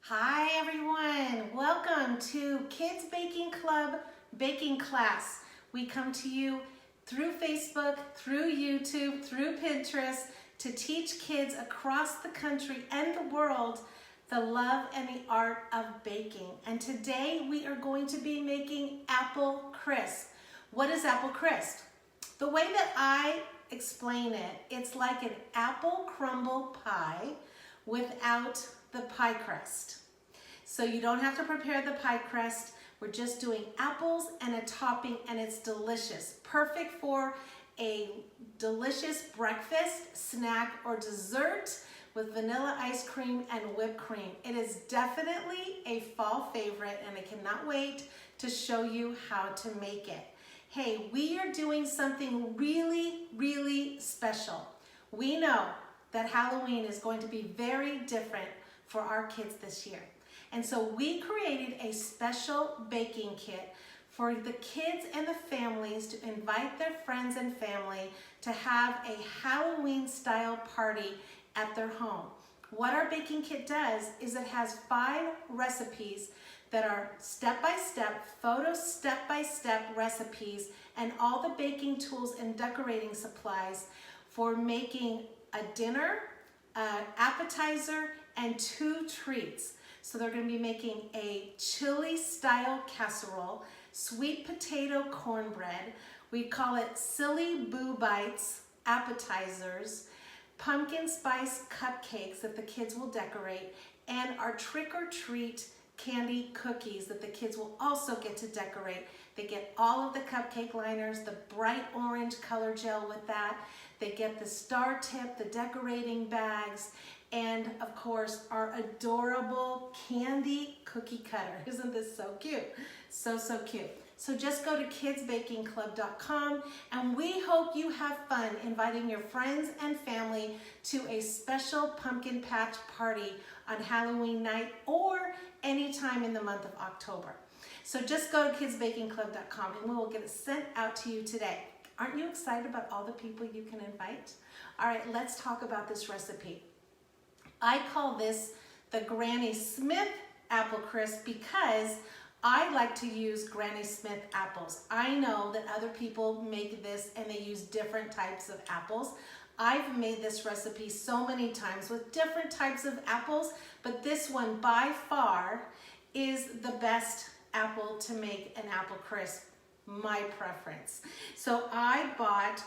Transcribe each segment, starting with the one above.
Hi everyone, welcome to Kids Baking Club Baking Class. We come to you through Facebook, through YouTube, through Pinterest to teach kids across the country and the world the love and the art of baking. And today we are going to be making apple crisp. What is apple crisp? The way that I explain it, it's like an apple crumble pie without the pie crust. So you don't have to prepare the pie crust. We're just doing apples and a topping, and it's delicious. Perfect for a delicious breakfast, snack, or dessert with vanilla ice cream and whipped cream. It is definitely a fall favorite, and I cannot wait to show you how to make it. Hey, we are doing something really, really special. We know that Halloween is going to be very different for our kids this year. And so we created a special baking kit for the kids and the families to invite their friends and family to have a Halloween style party at their home. What our baking kit does is it has 5 recipes that are step-by-step, photo step-by-step recipes, and all the baking tools and decorating supplies for making a dinner, an appetizer, and 2 treats. So they're going to be making a chili style casserole, sweet potato cornbread. We call it Silly Boo Bites appetizers, pumpkin spice cupcakes that the kids will decorate, and our trick or treat candy cookies that the kids will also get to decorate. They get all of the cupcake liners, the bright orange color gel with that. They get the star tip, the decorating bags, and of course our adorable candy cookie cutter. Isn't this so cute? So cute. So just go to kidsbakingclub.com, and we hope you have fun inviting your friends and family to a special pumpkin patch party on Halloween night or anytime in the month of October. So just go to kidsbakingclub.com and we will get it sent out to you today. Aren't you excited about all the people you can invite? All right, let's talk about this recipe. I call this the Granny Smith apple crisp because I like to use Granny Smith apples. I know that other people make this and they use different types of apples. I've made this recipe so many times with different types of apples, but this one by far is the best apple to make an apple crisp, my preference. So I bought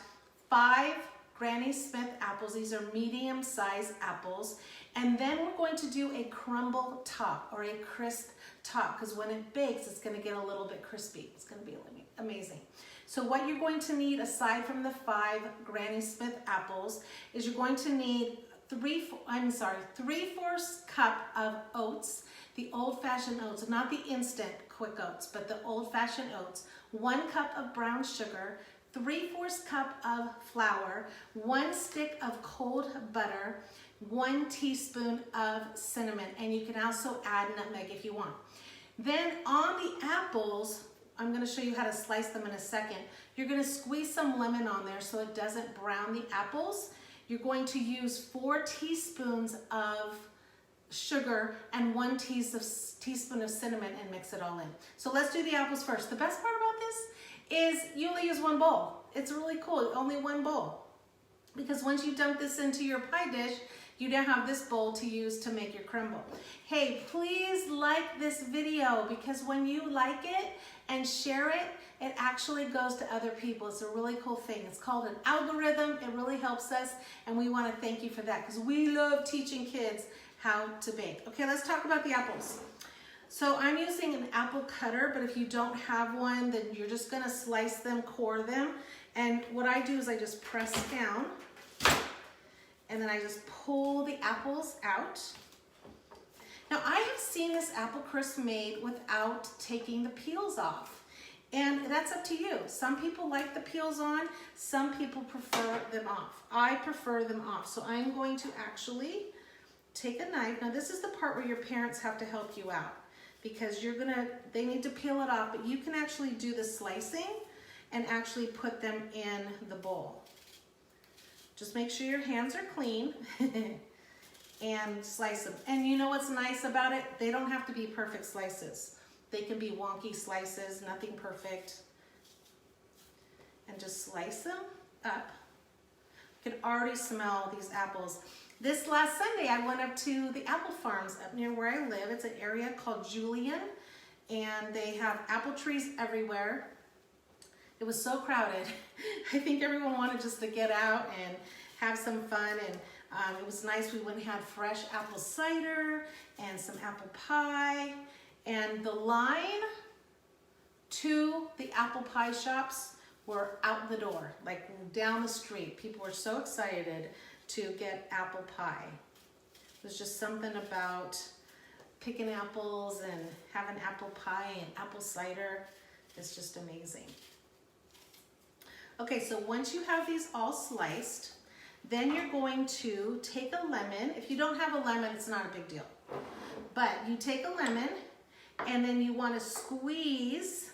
5 Granny Smith apples. These are medium-sized apples. And then we're going to do a crumble top or a crisp top because when it bakes, it's going to get a little bit crispy. It's going to be amazing. So what you're going to need aside from the 5 Granny Smith apples is you're going to need 3/4 cup of oats, the old-fashioned oats, not the instant quick oats, but the old-fashioned oats, 1 cup of brown sugar, 3/4 cup of flour, 1 stick of cold butter, 1 teaspoon of cinnamon, and you can also add nutmeg if you want. Then on the apples, I'm going to show you how to slice them in a second. You're going to squeeze some lemon on there so it doesn't brown the apples. You're going to use 4 teaspoons of sugar and 1 teaspoon of cinnamon and mix it all in. So let's do the apples first. The best part about this is you only use 1 bowl. It's really cool, only 1 bowl. Because once you dump this into your pie dish, you now have this bowl to use to make your crumble. Hey, please like this video because when you like it and share it, it actually goes to other people. It's a really cool thing. It's called an algorithm. It really helps us, and we want to thank you for that because we love teaching kids how to bake. Okay, let's talk about the apples. So I'm using an apple cutter, but if you don't have one, then you're just gonna slice them, core them. And what I do is I just press down, and then I just pull the apples out. Now I have seen this apple crisp made without taking the peels off. And that's up to you. Some people like the peels on, some people prefer them off. I prefer them off. So I'm going to actually take a knife. Now this is the part where your parents have to help you out because they need to peel it off, but you can actually do the slicing and actually put them in the bowl. Just make sure your hands are clean. and slice them. And you know what's nice about it? They don't have to be perfect slices. They can be wonky slices, nothing perfect. And just slice them up. You can already smell these apples. This last Sunday, I went up to the apple farms up near where I live. It's an area called Julian, and they have apple trees everywhere. It was so crowded. I think everyone wanted just to get out and have some fun, and it was nice. We went and had fresh apple cider and some apple pie, and the line to the apple pie shops were out the door, like down the street. People were so excited to get apple pie. There's just something about picking apples and having apple pie and apple cider. It's just amazing. Okay, so once you have these all sliced, then you're going to take a lemon. If you don't have a lemon, it's not a big deal. But you take a lemon, and then you want to squeeze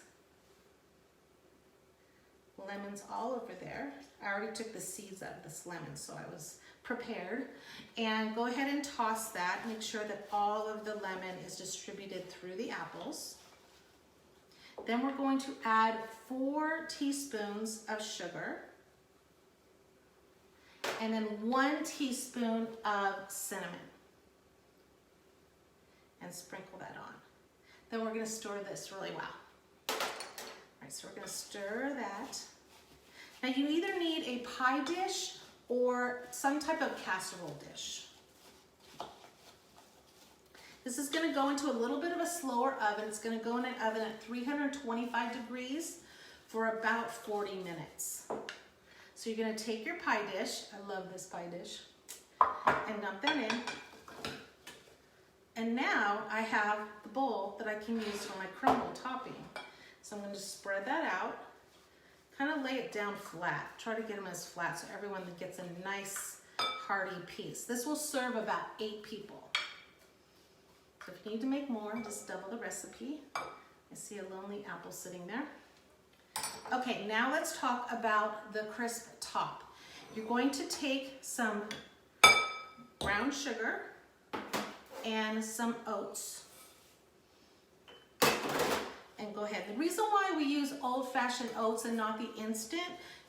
lemons all over there. I already took the seeds out of this lemon, so I was prepared. And go ahead and toss that. Make sure that all of the lemon is distributed through the apples. Then we're going to add 4 teaspoons of sugar. And then 1 teaspoon of cinnamon. And sprinkle that on. Then we're going to stir this really well. All right, so we're going to stir that. Now you either need a pie dish or some type of casserole dish. This is going to go into a little bit of a slower oven. It's going to go in an oven at 325 degrees for about 40 minutes. So you're going to take your pie dish, I love this pie dish, and dump that in. And now I have the bowl that I can use for my crumble topping. So I'm going to spread that out, kind of lay it down flat. Try to get them as flat so everyone gets a nice hearty piece. This will serve about 8 people. So if you need to make more, just double the recipe. I see a lonely apple sitting there. Okay, now let's talk about the crisp top. You're going to take some brown sugar and some oats. And go ahead. The reason why we use old-fashioned oats and not the instant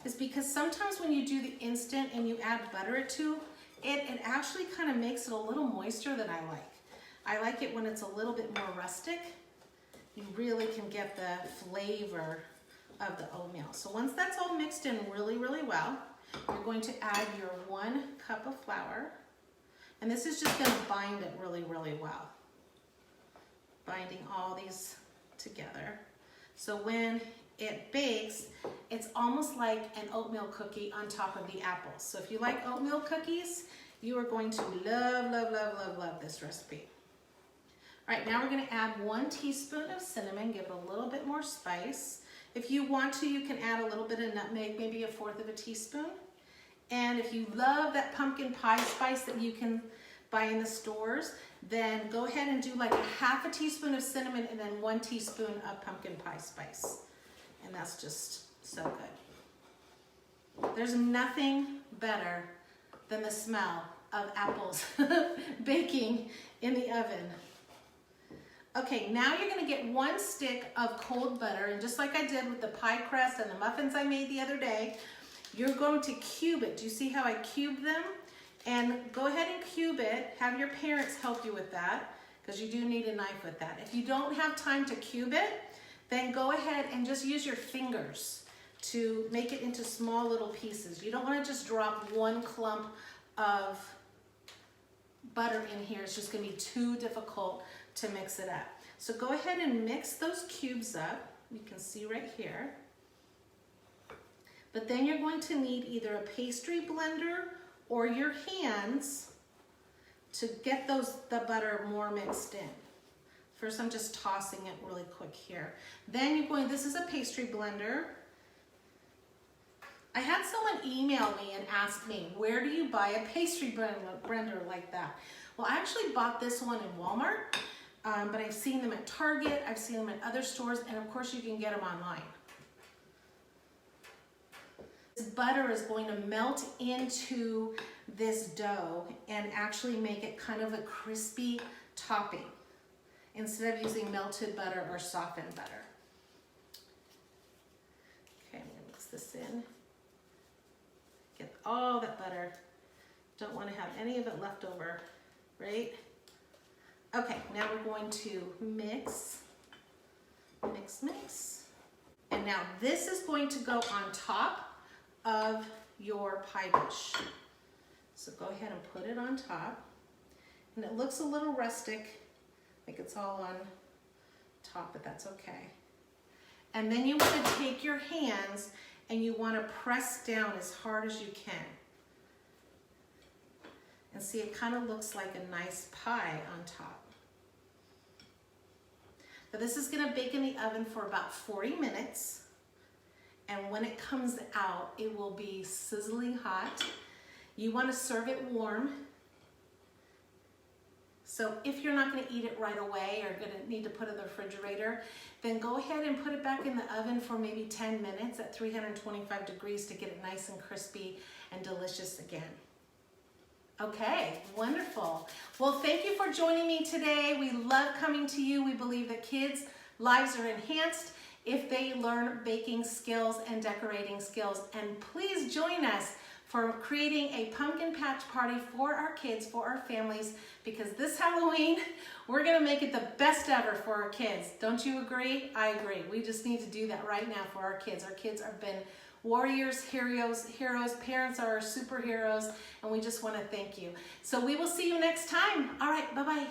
is because sometimes when you do the instant and you add butter to it, it actually kind of makes it a little moister than I like. I like it when it's a little bit more rustic. You really can get the flavor of the oatmeal. So once that's all mixed in really, really well, you're going to add your 1 cup of flour. And this is just going to bind it really, really well. Binding all these together. So when it bakes, it's almost like an oatmeal cookie on top of the apples. So if you like oatmeal cookies, you are going to love, love, love, love, love this recipe. All right, now we're going to add 1 teaspoon of cinnamon, give it a little bit more spice. If you want to, you can add a little bit of nutmeg, maybe 1/4 of a teaspoon. And if you love that pumpkin pie spice that you can buy in the stores, then go ahead and do like 1/2 teaspoon of cinnamon and then 1 teaspoon of pumpkin pie spice. And that's just so good. There's nothing better than the smell of apples baking in the oven. Okay, now you're gonna get 1 stick of cold butter, and just like I did with the pie crust and the muffins I made the other day, you're going to cube it. Do you see how I cubed them? And go ahead and cube it. Have your parents help you with that, because you do need a knife with that. If you don't have time to cube it, then go ahead and just use your fingers to make it into small little pieces. You don't want to just drop 1 clump of butter in here. It's just going to be too difficult to mix it up. So go ahead and mix those cubes up. You can see right here. But then you're going to need either a pastry blender or your hands to get the butter more mixed in. First, I'm just tossing it really quick here. Then you're going, this is a pastry blender. I had someone email me and ask me, where do you buy a pastry blender like that? Well, I actually bought this one in Walmart, but I've seen them at Target, I've seen them at other stores, and of course you can get them online. This butter is going to melt into this dough and actually make it kind of a crispy topping instead of using melted butter or softened butter. Okay, I'm gonna mix this in. Get all that butter. Don't want to have any of it left over, right? Okay, now we're going to mix. And now this is going to go on top of your pie dish. So go ahead and put it on top. And it looks a little rustic, like it's all on top, but that's okay. And then you want to take your hands and you want to press down as hard as you can. And see, it kind of looks like a nice pie on top. But this is going to bake in the oven for about 40 minutes. And when it comes out, it will be sizzling hot. You want to serve it warm. So if you're not going to eat it right away or going to need to put it in the refrigerator, then go ahead and put it back in the oven for maybe 10 minutes at 325 degrees to get it nice and crispy and delicious again. Okay, wonderful. Well, thank you for joining me today. We love coming to you. We believe that kids' lives are enhanced if they learn baking skills and decorating skills. And please join us for creating a pumpkin patch party for our kids, for our families, because this Halloween, we're gonna make it the best ever for our kids. Don't you agree? I agree. We just need to do that right now for our kids. Our kids have been warriors, heroes. Parents are our superheroes, and we just want to thank you. So we will see you next time. All right, bye-bye.